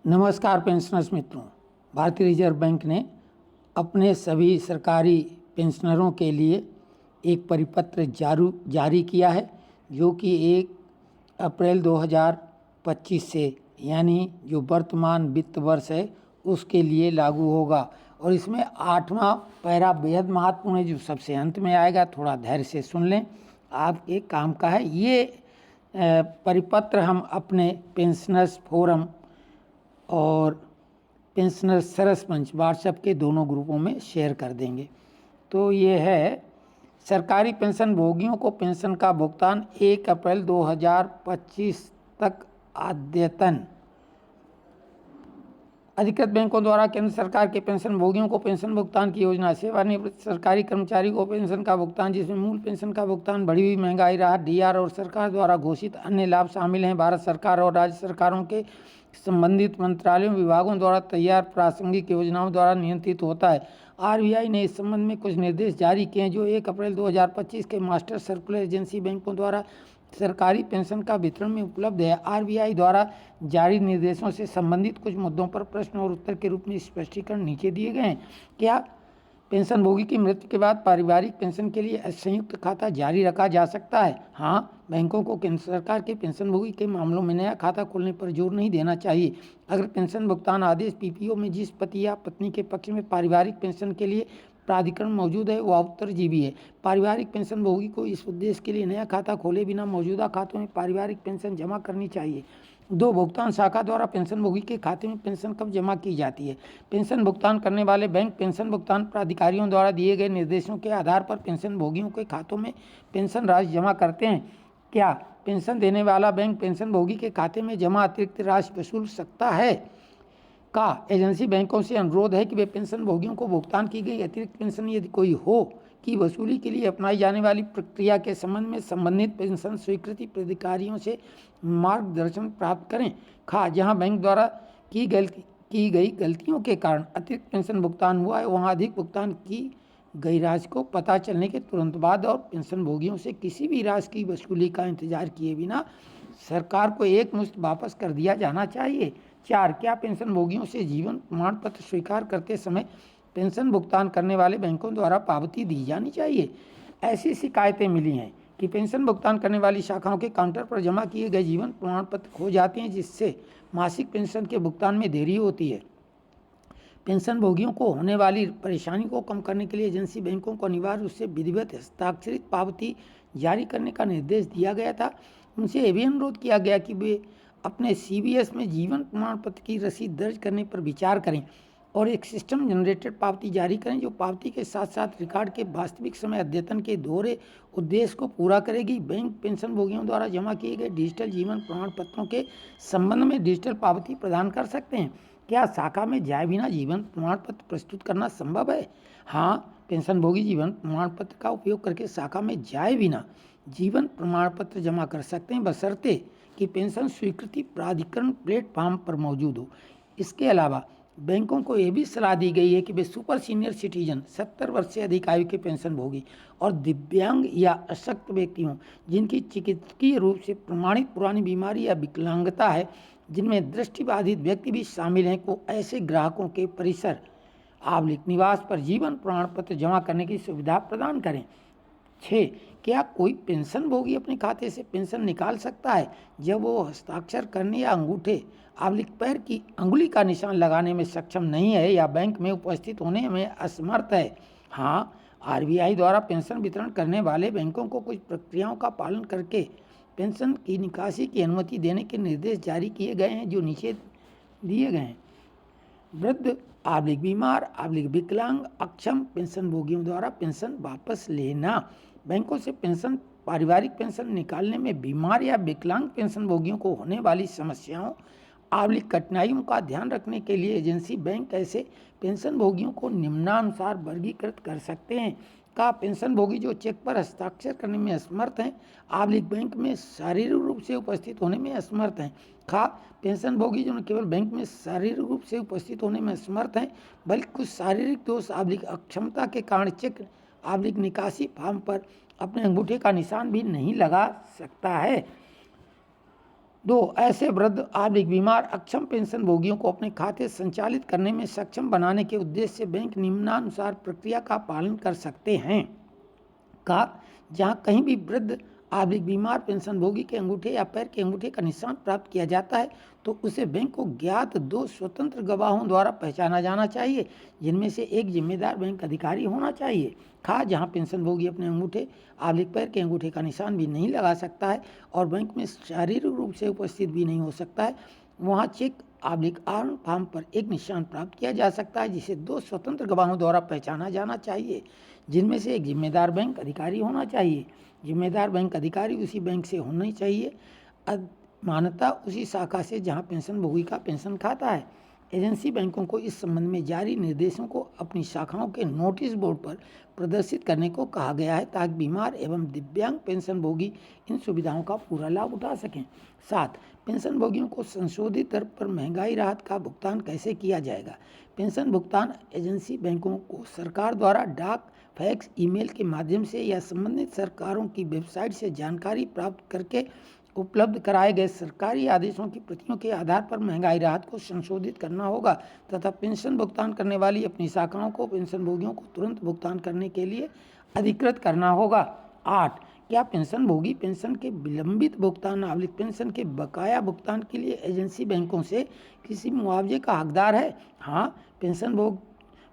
नमस्कार पेंशनर्स मित्रों। भारतीय रिजर्व बैंक ने अपने सभी सरकारी पेंशनरों के लिए एक परिपत्र जारी किया है, जो कि 1 अप्रैल 2025 से यानी जो वर्तमान वित्त वर्ष है उसके लिए लागू होगा। और इसमें 8वां पैरा बेहद महत्वपूर्ण है, जो सबसे अंत में आएगा। थोड़ा धैर्य से सुन लें, आपके काम का है। ये परिपत्र हम अपने पेंशनर्स फोरम और पेंशनर सरस मंच व्हाट्सएप के दोनों ग्रुपों में शेयर कर देंगे। तो ये है, सरकारी पेंशन भोगियों को पेंशन का भुगतान 1 अप्रैल 2025 तक अद्यतन। अधिकृत बैंकों द्वारा केंद्र सरकार के पेंशन भोगियों को पेंशन भुगतान की योजना। सेवानिवृत्त सरकारी कर्मचारी को पेंशन का भुगतान, जिसमें मूल पेंशन का भुगतान, बढ़ी हुई महंगाई राहत, डीआर और सरकार द्वारा घोषित अन्य लाभ शामिल हैं। भारत सरकार और राज्य सरकारों के संबंधित मंत्रालयों विभागों द्वारा तैयार प्रासंगिक योजनाओं द्वारा नियंत्रित होता है। आरबीआई ने इस संबंध में कुछ निर्देश जारी किए हैं, जो 1 अप्रैल 2025 के मास्टर सर्कुलर एजेंसी बैंकों द्वारा सरकारी पेंशन का वितरण में उपलब्ध है। आरबीआई द्वारा जारी निर्देशों से संबंधित कुछ मुद्दों पर प्रश्न और उत्तर के रूप में स्पष्टीकरण नीचे दिए गए हैं। क्या पेंशन भोगी की मृत्यु के बाद पारिवारिक पेंशन के लिए संयुक्त खाता जारी रखा जा सकता है? हाँ, बैंकों को केंद्र सरकार के पेंशन भोगी के मामलों में नया खाता खोलने पर जोर नहीं देना चाहिए। अगर पेंशन भुगतान आदेश पीपीओ में जिस पति या पत्नी के पक्ष में पारिवारिक पेंशन के लिए प्राधिकरण मौजूद है, वह उत्तरजीवी है। पारिवारिक पेंशन भोगी को इस उद्देश्य के लिए नया खाता खोले बिना मौजूदा खातों में पारिवारिक पेंशन जमा करनी चाहिए। 2. भुगतान शाखा द्वारा पेंशन भोगी के खाते में पेंशन कब जमा की जाती है? पेंशन भुगतान करने वाले बैंक पेंशन भुगतान प्राधिकारियों द्वारा दिए गए निर्देशों के आधार पर पेंशन भोगियों के खातों में पेंशन राशि जमा करते हैं। क्या पेंशन देने वाला बैंक पेंशन भोगी के खाते में जमा अतिरिक्त राशि वसूल सकता है? का एजेंसी बैंकों से अनुरोध है कि वे पेंशन भोगियों को भुगतान की गई अतिरिक्त पेंशन, यदि कोई हो, की वसूली के लिए अपनाई जाने वाली प्रक्रिया के संबंध में संबंधित पेंशन स्वीकृति प्राधिकारियों से मार्गदर्शन प्राप्त करें। खा जहां बैंक द्वारा की गई गलतियों के कारण अतिरिक्त पेंशन भुगतान हुआ है, वहां अधिक भुगतान की गई राशि को पता चलने के तुरंत बाद और पेंशन भोगियों से किसी भी राशि की वसूली का इंतजार किए बिना सरकार को एकमुश्त वापस कर दिया जाना चाहिए। 4. क्या पेंशन भोगियों से जीवन प्रमाण पत्र स्वीकार करते समय पेंशन भुगतान करने वाले बैंकों द्वारा पावती दी जानी चाहिए? ऐसी शिकायतें मिली हैं कि पेंशन भुगतान करने वाली शाखाओं के काउंटर पर जमा किए गए जीवन प्रमाण पत्र खो जाते हैं, जिससे मासिक पेंशन के भुगतान में देरी होती है। पेंशन भोगियों को होने वाली परेशानी को कम करने के लिए एजेंसी बैंकों को अनिवार्य रूप से विधिवत हस्ताक्षरित पावती जारी करने का निर्देश दिया गया था। उनसे यह भी अनुरोध किया गया कि वे अपने सीबीएस में जीवन प्रमाण पत्र की रसीद दर्ज करने पर विचार करें और एक सिस्टम जनरेटेड पावती जारी करें, जो पावती के साथ साथ रिकॉर्ड के वास्तविक समय अद्यतन के दोहरे उद्देश्य को पूरा करेगी। बैंक पेंशन भोगियों द्वारा जमा किए गए डिजिटल जीवन प्रमाण पत्रों के संबंध में डिजिटल पावती प्रदान कर सकते हैं। क्या शाखा में जाए बिना जीवन प्रमाण पत्र प्रस्तुत करना संभव है? हाँ, पेंशन भोगी जीवन प्रमाण पत्र का उपयोग करके शाखा में जाए बिना जीवन प्रमाण पत्र जमा कर सकते हैं, बशर्ते कि पेंशन स्वीकृति प्राधिकरण प्लेटफॉर्म पर मौजूद हो। इसके अलावा बैंकों को यह भी सलाह दी गई है कि वे सुपर सीनियर सिटीजन 70 वर्ष से अधिक आयु के पेंशन भोगी और दिव्यांग या अशक्त व्यक्ति हों, जिनकी चिकित्सकीय रूप से प्रमाणित पुरानी बीमारी या विकलांगता है, जिनमें दृष्टिबाधित व्यक्ति भी शामिल हैं, को ऐसे ग्राहकों के परिसर निवास पर जीवन प्रमाण पत्र जमा करने की सुविधा प्रदान करें। 6. क्या कोई पेंशन भोगी अपने खाते से पेंशन निकाल सकता है जब वो हस्ताक्षर करने या अंगूठे पैर की अंगुली का निशान लगाने में सक्षम नहीं है या बैंक में उपस्थित होने में असमर्थ है? हाँ, आरबीआई द्वारा पेंशन वितरण करने वाले बैंकों को कुछ प्रक्रियाओं का पालन करके पेंशन की निकासी की अनुमति देने के निर्देश जारी किए गए हैं, जो नीचे दिए गए हैं। वृद्ध बीमार विकलांग अक्षम पेंशन भोगियों द्वारा पेंशन वापस लेना। बैंकों से पेंशन पारिवारिक पेंशन निकालने में बीमार या विकलांग पेंशन भोगियों को होने वाली समस्याओं कठिनाइयों का ध्यान रखने के लिए एजेंसी बैंक ऐसे पेंशन भोगियों को निम्नानुसार वर्गीकृत कर सकते हैं। का पेंशन भोगी जो चेक पर हस्ताक्षर करने में असमर्थ हैं, बैंक में शारीरिक रूप से उपस्थित होने में असमर्थ हैं। खा पेंशन भोगी जो न केवल बैंक में शारीरिक रूप से उपस्थित होने में असमर्थ हैं, बल्कि कुछ शारीरिक दोष अक्षमता के कारण चेक निकासी फॉर्म पर अपने अंगूठे का निशान भी नहीं लगा सकता है। 2. ऐसे वृद्ध बीमार अक्षम पेंशन भोगियों को अपने खाते संचालित करने में सक्षम बनाने के उद्देश्य से बैंक निम्नानुसार प्रक्रिया का पालन कर सकते हैं। जहां कहीं भी वृद्ध बीमार पेंशन भोगी के अंगूठे या पैर के अंगूठे का निशान प्राप्त किया जाता है तो उसे बैंक को ज्ञात 2 स्वतंत्र गवाहों द्वारा पहचाना जाना चाहिए, जिनमें से एक जिम्मेदार बैंक अधिकारी होना चाहिए। जहां पेंशन भोगी अपने अंगूठे पैर के अंगूठे का निशान भी नहीं लगा सकता है और बैंक में शारीरिक रूप से उपस्थित भी नहीं हो सकता है, वहां चेक आर्म फॉर्म पर एक निशान प्राप्त किया जा सकता है, जिसे 2 स्वतंत्र गवाहों द्वारा पहचाना जाना चाहिए, जिनमें से एक जिम्मेदार बैंक अधिकारी होना चाहिए। जिम्मेदार बैंक अधिकारी उसी बैंक से होना चाहिए, मान्यता उसी शाखा से जहां पेंशन भोगी का पेंशन खाता है। एजेंसी बैंकों को इस संबंध में जारी निर्देशों को अपनी शाखाओं के नोटिस बोर्ड पर प्रदर्शित करने को कहा गया है, ताकि बीमार एवं दिव्यांग पेंशन भोगी इन सुविधाओं का पूरा लाभ उठा सकें। 7. पेंशन भोगियों को संशोधित दर पर महंगाई राहत का भुगतान कैसे किया जाएगा। पेंशन भुगतान एजेंसी बैंकों को सरकार द्वारा डाक, फैक्स, ईमेल के माध्यम से या संबंधित सरकारों की वेबसाइट से जानकारी प्राप्त करके उपलब्ध कराए गए सरकारी आदेशों की प्रतियों के आधार पर महंगाई राहत को संशोधित करना होगा तथा पेंशन भुगतान करने वाली अपनी शाखाओं को पेंशन भोगियों को तुरंत भुगतान करने के लिए अधिकृत करना होगा। 8. क्या पेंशन भोगी पेंशन के विलंबित भुगतान, पेंशन के बकाया भुगतान के लिए एजेंसी बैंकों से किसी मुआवजे का हकदार है? हाँ, पेंशन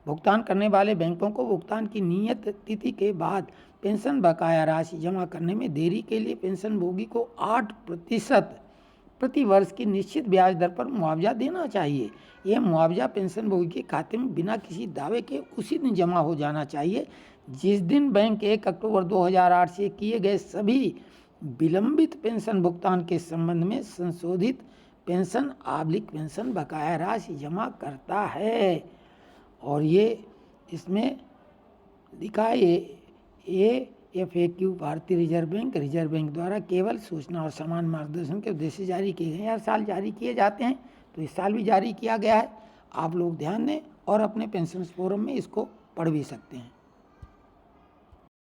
भुगतान करने वाले बैंकों को भुगतान की नियत तिथि के बाद पेंशन बकाया राशि जमा करने में देरी के लिए पेंशन भोगी को 8% प्रति वर्ष की निश्चित ब्याज दर पर मुआवजा देना चाहिए। यह मुआवजा पेंशन भोगी के खाते में बिना किसी दावे के उसी दिन जमा हो जाना चाहिए जिस दिन बैंक 1 अक्टूबर 2008 से किए गए सभी विलंबित पेंशन भुगतान के संबंध में संशोधित पेंशन पेंशन बकाया राशि जमा करता है। और ये इसमें लिखा है ये FAQ भारतीय रिजर्व बैंक द्वारा केवल सूचना और समान मार्गदर्शन के उद्देश्य से जारी किए गए। हर साल जारी किए जाते हैं, तो इस साल भी जारी किया गया है। आप लोग ध्यान दें और अपने पेंशन फोरम में इसको पढ़ भी सकते हैं।